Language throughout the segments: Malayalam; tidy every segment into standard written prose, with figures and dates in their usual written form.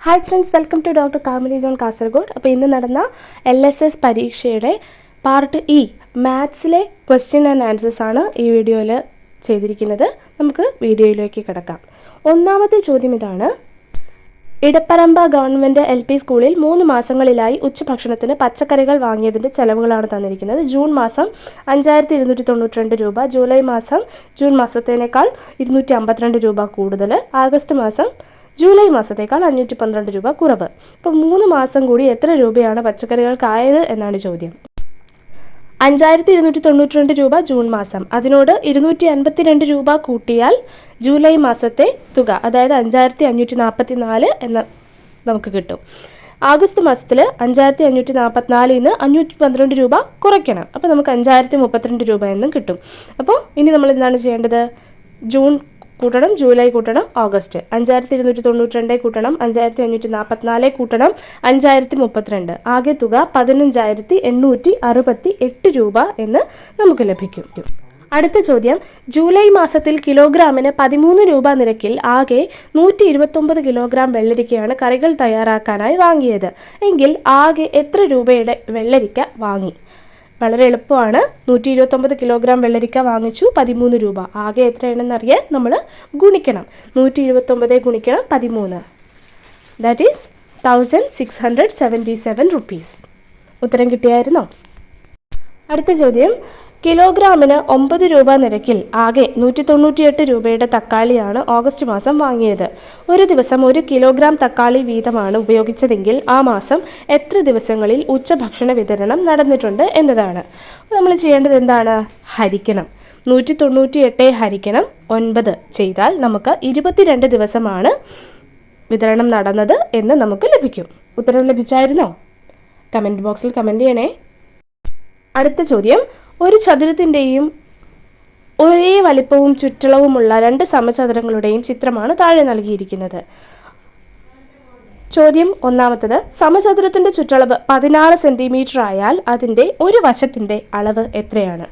Hi friends, welcome to doctor Kamili John Kasaragod. അപ്പോൾ ഇന്ന് നടന്ന LSS പരീക്ഷയുടെ പാർട്ട് ഇ മാത്സിലെ ക്വസ്റ്റ്യൻ ആൻഡ് ആൻസേഴ്സ് ആണ് ഈ വീഡിയോയിൽ ചെയ്തിരിക്കുന്നത്. നമുക്ക് വീഡിയോയിലേക്ക് കിടക്കാം. ഒന്നാമത്തെ ചോദ്യം ഇതാണ്. ഇടപ്പറമ്പ ഗവൺമെൻറ് LP സ്കൂളിൽ 3 മാസങ്ങളിലായി ഉച്ചഭക്ഷണത്തിന് പച്ചക്കറികൾ വാങ്ങിയതിൻ്റെ ചെലവുകളാണ് തന്നിരിക്കുന്നത്. ജൂൺ മാസം 5292 രൂപ, ജൂൺ മാസത്തേക്കാൾ 252 രൂപ കൂടുതൽ, ആഗസ്റ്റ് മാസം ജൂലൈ മാസത്തേക്കാൾ 512 രൂപ കുറവ്. ഇപ്പോൾ 3 മാസം കൂടി എത്ര രൂപയാണ് പച്ചക്കറികൾക്കായത് എന്നാണ് ചോദ്യം. 5292 രൂപ ജൂൺ മാസം, അതിനോട് 252 രൂപ കൂട്ടിയാൽ ജൂലൈ മാസത്തെ തുക, അതായത് 5544 എന്ന് നമുക്ക് കിട്ടും. ആഗസ്റ്റ് മാസത്തിൽ 5544 നിന്ന് 512 രൂപ കുറയ്ക്കണം. അപ്പോൾ നമുക്ക് 5032 രൂപ എന്നും കിട്ടും. അപ്പോൾ ഇനി നമ്മൾ എന്താണ് ചെയ്യേണ്ടത്? ജൂൺ കൂട്ടണം, ജൂലൈ കൂട്ടണം, ഓഗസ്റ്റ്. 5292 കൂട്ടണം 5544 കൂട്ടണം 5032, ആകെ തുക 15868 രൂപ എന്ന് നമുക്ക് ലഭിക്കും. അടുത്ത ചോദ്യം. ജൂലൈ മാസത്തിൽ കിലോഗ്രാമിന് 13 രൂപ നിരക്കിൽ ആകെ 129 കിലോഗ്രാം വെള്ളരിക്കയാണ് കറികൾ തയ്യാറാക്കാനായി വാങ്ങിയത് എങ്കിൽ ആകെ എത്ര രൂപയുടെ വെള്ളരിക്ക വാങ്ങി? വളരെ എളുപ്പമാണ്. 129 കിലോഗ്രാം വെള്ളരിക്ക വാങ്ങിച്ചു, 13 രൂപ. ആകെ എത്രയാണെന്നറിയാൻ നമ്മൾ ഗുണിക്കണം. 129 ഗുണിക്കണം 13, ദാറ്റ് ഈസ് 1677 റുപ്പീസ്. ഉത്തരം കിട്ടിയായിരുന്നോ? അടുത്ത ചോദ്യം. കിലോഗ്രാമിന് 9 രൂപ നിരക്കിൽ ആകെ 198 രൂപയുടെ തക്കാളിയാണ് ഓഗസ്റ്റ് മാസം വാങ്ങിയത്. ഒരു ദിവസം 1 കിലോഗ്രാം തക്കാളി വീതമാണ് ഉപയോഗിച്ചതെങ്കിൽ ആ മാസം എത്ര ദിവസങ്ങളിൽ ഉച്ചഭക്ഷണ വിതരണം നടന്നിട്ടുണ്ട് എന്നതാണ്. നമ്മൾ ചെയ്യേണ്ടത് എന്താണ്? ഹരിക്കണം. 198 ഹരിക്കണം 9 ചെയ്താൽ നമുക്ക് 22 ദിവസമാണ് വിതരണം നടന്നത് എന്ന് നമുക്ക് ലഭിക്കും. ഉത്തരം ലഭിച്ചായിരുന്നോ? കമൻറ്റ് ബോക്സിൽ കമൻറ്റ് ചെയ്യണേ. അടുത്ത ചോദ്യം. ഒരു ചതുരത്തിൻ്റെയും ഒരേ വലിപ്പവും ചുറ്റളവുമുള്ള 2 സമചതുരങ്ങളുടെയും ചിത്രമാണ് താഴെ നൽകിയിരിക്കുന്നത്. ചോദ്യം ഒന്നാമത്തത്. സമചതുരത്തിൻ്റെ ചുറ്റളവ് 16 സെൻറ്റിമീറ്റർ ആയാൽ അതിൻ്റെ ഒരു വശത്തിൻ്റെ അളവ് എത്രയാണ്?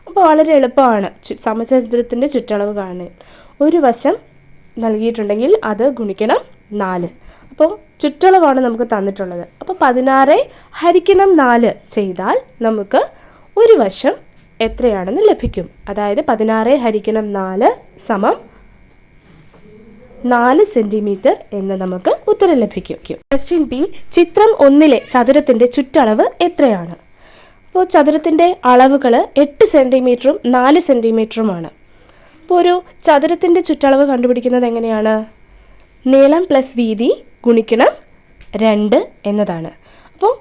അപ്പോൾ വളരെ എളുപ്പമാണ് സമചതുരത്തിൻ്റെ ചുറ്റളവ് കാണാൻ. ഒരു വശം നൽകിയിട്ടുണ്ടെങ്കിൽ അത് ഗുണിക്കണം 4. അപ്പോൾ ചുറ്റളവാണ് നമുക്ക് തന്നിട്ടുള്ളത്. അപ്പോൾ 16 ഹരിക്കണം 4 ചെയ്താൽ നമുക്ക് ഒരു വശം എത്രയാണെന്ന് ലഭിക്കും. അതായത് 16 ഹരിക്കണം 4 സമം 4 സെൻറ്റിമീറ്റർ എന്ന് നമുക്ക് ഉത്തരം ലഭിക്കും. Question B. ചിത്രം 1 ചതുരത്തിൻ്റെ ചുറ്റളവ് എത്രയാണ്? അപ്പോൾ ചതുരത്തിൻ്റെ അളവുകൾ 8 സെൻറ്റിമീറ്ററും 4 സെൻറ്റിമീറ്ററുമാണ്. അപ്പോൾ ഒരു ചതുരത്തിൻ്റെ ചുറ്റളവ് കണ്ടുപിടിക്കുന്നത് എങ്ങനെയാണ്? നീളം പ്ലസ് വീതി ഗുണിക്കണം 2 എന്നതാണ്. അപ്പോൾ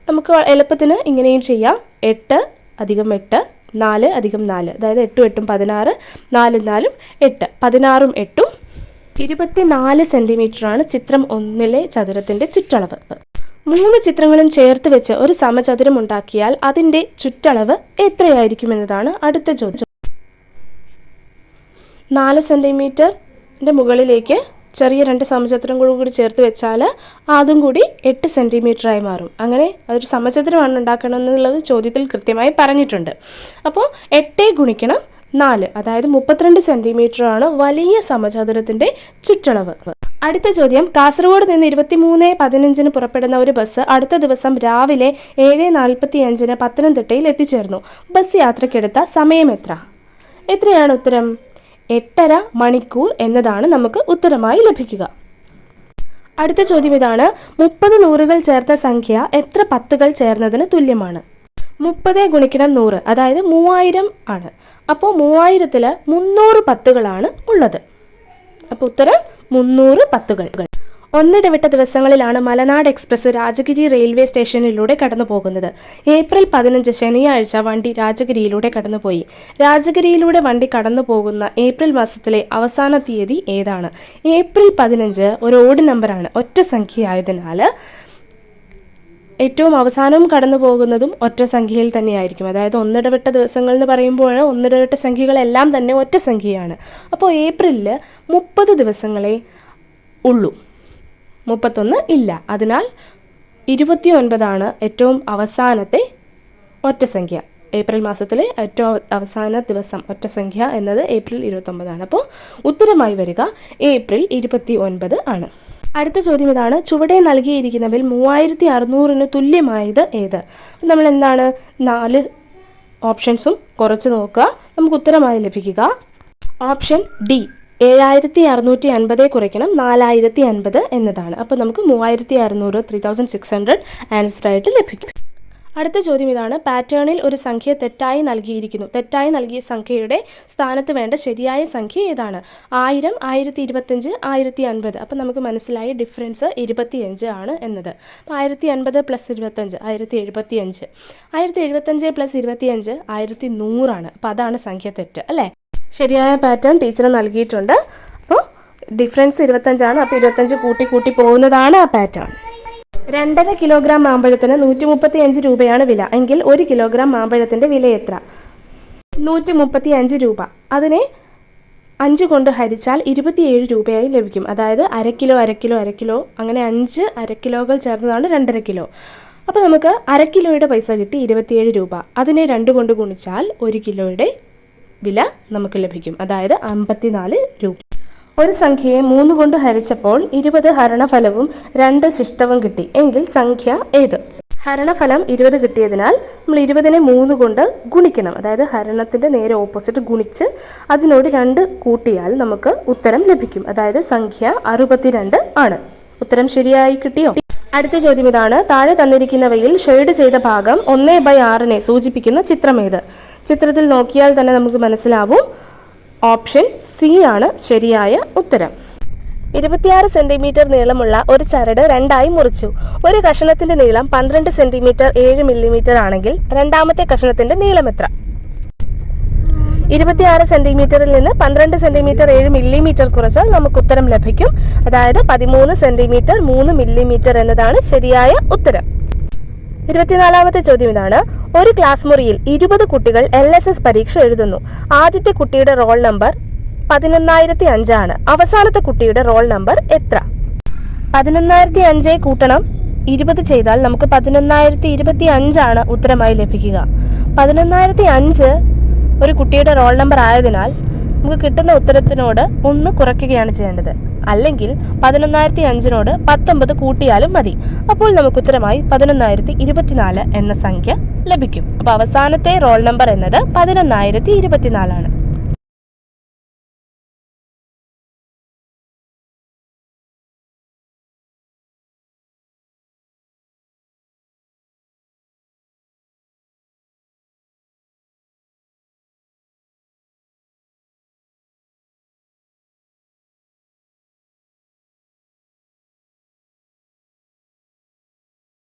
നമുക്ക് എളുപ്പത്തിന് ഇങ്ങനെയും ചെയ്യാം. 8 അധികം 8, 4 അധികം 4, അതായത് 8 8 16, 4 4 8, 16 8 24 സെൻറ്റിമീറ്ററാണ് ചിത്രം 1 ചതുരത്തിൻ്റെ ചുറ്റളവ്. 3 ചിത്രങ്ങളും ചേർത്ത് വെച്ച് ഒരു സമചതുരം ഉണ്ടാക്കിയാൽ അതിൻ്റെ ചുറ്റളവ് എത്രയായിരിക്കുമെന്നതാണ് അടുത്ത ചോദ്യം. 4 സെൻറ്റിമീറ്ററിൻ്റെ മുകളിലേക്ക് ചെറിയ 2 സമചതുരങ്ങളും കൂടി ചേർത്ത് വെച്ചാൽ അതും കൂടി 8 സെൻറ്റിമീറ്ററായി മാറും. അങ്ങനെ അതൊരു സമചതുരമാണ് ഉണ്ടാക്കണമെന്നുള്ളത് ചോദ്യത്തിൽ കൃത്യമായി പറഞ്ഞിട്ടുണ്ട്. അപ്പോൾ 8 ഗുണിക്കണം 4, അതായത് 32 സെൻറ്റിമീറ്ററാണ് വലിയ സമചതുരത്തിൻ്റെ ചുറ്റളവ്. അടുത്ത ചോദ്യം. കാസർഗോഡ് നിന്ന് 23:15 പുറപ്പെടുന്ന ഒരു ബസ് അടുത്ത ദിവസം രാവിലെ 7:45 പത്തനംതിട്ടയിൽ എത്തിച്ചേർന്നു. ബസ് യാത്രയ്ക്കെടുത്ത സമയം എത്രയാണ് ഉത്തരം? 8.5 മണിക്കൂർ എന്നതാണ് നമുക്ക് ഉത്തരമായി ലഭിക്കുക. അടുത്ത ചോദ്യം ഇതാണ്. 30 നൂറുകൾ ചേർത്ത സംഖ്യ എത്ര 10കൾ ചേർന്നതിന് തുല്യമാണ്? 30 ഗുണിക്കണം 100, അതായത് 3000 ആണ്. അപ്പോൾ 3000-ൽ 300 10കളാണ് ഉള്ളത്. അപ്പോൾ ഉത്തരം 300 10കൾ. ഒന്നിടവിട്ട ദിവസങ്ങളിലാണ് മലനാട് എക്സ്പ്രസ് രാജഗിരി റെയിൽവേ സ്റ്റേഷനിലൂടെ കടന്നു പോകുന്നത്. ഏപ്രിൽ 15 ശനിയാഴ്ച വണ്ടി രാജഗിരിയിലൂടെ കടന്നുപോയി. രാജഗിരിയിലൂടെ വണ്ടി കടന്നു പോകുന്ന ഏപ്രിൽ മാസത്തിലെ അവസാന തീയതി ഏതാണ്? ഏപ്രിൽ 15 ഒരു ഓഡ് നമ്പറാണ്, ഒറ്റ സംഖ്യ ആയതിനാൽ ഏറ്റവും അവസാനവും കടന്നു പോകുന്നതും ഒറ്റ സംഖ്യയിൽ തന്നെയായിരിക്കും. അതായത് ഒന്നിടവിട്ട ദിവസങ്ങൾ എന്ന് പറയുമ്പോൾ ഒന്നിടവിട്ട സംഖ്യകളെല്ലാം തന്നെ ഒറ്റ സംഖ്യയാണ്. അപ്പോൾ ഏപ്രിലിൽ 30 ദിവസങ്ങളെ ഉള്ളൂ, 31 ഇല്ല. അതിനാൽ 29 ഏറ്റവും അവസാനത്തെ ഒറ്റ സംഖ്യ. ഏപ്രിൽ മാസത്തിലെ ഏറ്റവും അവസാന ദിവസം ഒറ്റ സംഖ്യ എന്നത് ഏപ്രിൽ 29 ആണ്. അപ്പോൾ ഉത്തരമായി വരിക ഏപ്രിൽ 29 ആണ്. അടുത്ത ചോദ്യം ഇതാണ്, ചുവടെ നൽകിയിരിക്കുന്നതിൽ 3600 തുല്യമായത് ഏത്? നമ്മൾ എന്താണ് 4 ഓപ്ഷൻസും കുറച്ച് നോക്കുക. നമുക്ക് ഉത്തരമായി ലഭിക്കുക ഓപ്ഷൻ ഡി 7650 കുറയ്ക്കണം 4050 എന്നതാണ്. അപ്പോൾ നമുക്ക് 3600 3600 ആൻസറായിട്ട് ലഭിക്കും. അടുത്ത ചോദ്യം ഇതാണ്, പാറ്റേണിൽ ഒരു സംഖ്യ തെറ്റായി നൽകിയിരിക്കുന്നു. തെറ്റായി നൽകിയ സംഖ്യയുടെ സ്ഥാനത്ത് വേണ്ട ശരിയായ സംഖ്യ ഏതാണ്? 1000, 1025, 1050. അപ്പോൾ നമുക്ക് മനസ്സിലായി ഡിഫറൻസ് 25 ആണ് എന്നത്. അപ്പോൾ 1050 + 25 1075. 1075 + 25 1100 ആണ്. അപ്പോൾ അതാണ് സംഖ്യ തെറ്റ് അല്ലേ? ശരിയായ പാറ്റേൺ ടീച്ചർ നൽകിയിട്ടുണ്ട്. അപ്പോൾ ഡിഫറൻസ് 25 ആണ്. അപ്പോൾ 25 കൂട്ടി കൂട്ടി പോകുന്നതാണ് ആ പാറ്റേൺ. 2.5 കിലോഗ്രാം മാമ്പഴത്തിന് 135 രൂപയാണ് വില എങ്കിൽ 1 കിലോഗ്രാം മാമ്പഴത്തിൻ്റെ വില എത്ര? 135 രൂപ. അതിനെ 5 കൊണ്ട് ഹരിച്ചാൽ 27 രൂപയായി ലഭിക്കും. അതായത് അര കിലോ അങ്ങനെ 5 അരക്കിലോകൾ ചേർന്നതാണ് 2.5 കിലോ. അപ്പോൾ നമുക്ക് അര കിലോയുടെ പൈസ കിട്ടി 27 രൂപ. അതിനെ 2 കൊണ്ട് ഗുണിച്ചാൽ 1 കിലോയുടെ വില നമുക്ക് ലഭിക്കും. അതായത് 54 രൂപ. ഒരു സംഖ്യയെ 3 കൊണ്ട് ഹരിച്ചപ്പോൾ 20 ഹരണഫലവും 2 ശിഷ്ടവും കിട്ടി എങ്കിൽ സംഖ്യ ഏത്? ഹരണഫലം 20 കിട്ടിയതിനാൽ നമ്മൾ 20നെ 3 കൊണ്ട് ഗുണിക്കണം. അതായത് ഹരണത്തിൻ്റെ നേരെ ഓപ്പോസിറ്റ് ഗുണിച്ച് അതിനോട് 2 കൂട്ടിയാൽ നമുക്ക് ഉത്തരം ലഭിക്കും. അതായത് സംഖ്യ 62 ആണ്. ഉത്തരം ശരിയായി കിട്ടിയോ? അടുത്ത ചോദ്യം ഇതാണ്, താഴെ തന്നിരിക്കുന്നവയിൽ ഷെയ്ഡ് ചെയ്ത ഭാഗം 1/6 സൂചിപ്പിക്കുന്ന ചിത്രമേത്? ചിത്രത്തിൽ നോക്കിയാൽ തന്നെ നമുക്ക് മനസ്സിലാവും. ഓപ്ഷൻ സി ആണ് ശരിയായ ഉത്തരം. 26 സെന്റിമീറ്റർ നീളമുള്ള ഒരു ചരട് 2ആയി മുറിച്ചു. ഒരു കഷണത്തിന്റെ നീളം 12 സെന്റിമീറ്റർ 7 മില്ലിമീറ്റർ ആണെങ്കിൽ രണ്ടാമത്തെ കഷണത്തിന്റെ നീളം എത്ര? 26 സെന്റിമീറ്ററിൽ നിന്ന് 12 സെന്റിമീറ്റർ 7 മില്ലിമീറ്റർ കുറച്ചാൽ നമുക്ക് ഉത്തരം ലഭിക്കും. അതായത് 13 സെന്റിമീറ്റർ 3 മില്ലിമീറ്റർ എന്നതാണ് ശരിയായ ഉത്തരം. 24ാമത്തെ ചോദ്യം ഇതാണ്, ഒരു ക്ലാസ് മുറിയിൽ 20 കുട്ടികൾ LSS പരീക്ഷ എഴുതുന്നു. ആദ്യത്തെ കുട്ടിയുടെ റോൾ നമ്പർ 11005 ആണ്. അവസാനത്തെ കുട്ടിയുടെ റോൾ നമ്പർ എത്ര? 11005 കൂട്ടണം 20 ചെയ്താൽ നമുക്ക് 11025 ആണ് ഉത്തരമായി ലഭിക്കുക. 11005 ഒരു കുട്ടിയുടെ റോൾ നമ്പർ ആയതിനാൽ നമുക്ക് കിട്ടുന്ന ഉത്തരത്തിനോട് 1 കുറയ്ക്കുകയാണ് ചെയ്യേണ്ടത്. അല്ലെങ്കിൽ 11005നോട് 19 കൂട്ടിയാലും മതി. അപ്പോൾ നമുക്ക് ഉത്തരമായി 11024 എന്ന സംഖ്യ ലഭിക്കും. അപ്പോൾ അവസാനത്തെ റോൾ നമ്പർ എന്നത് 11024 ആണ്.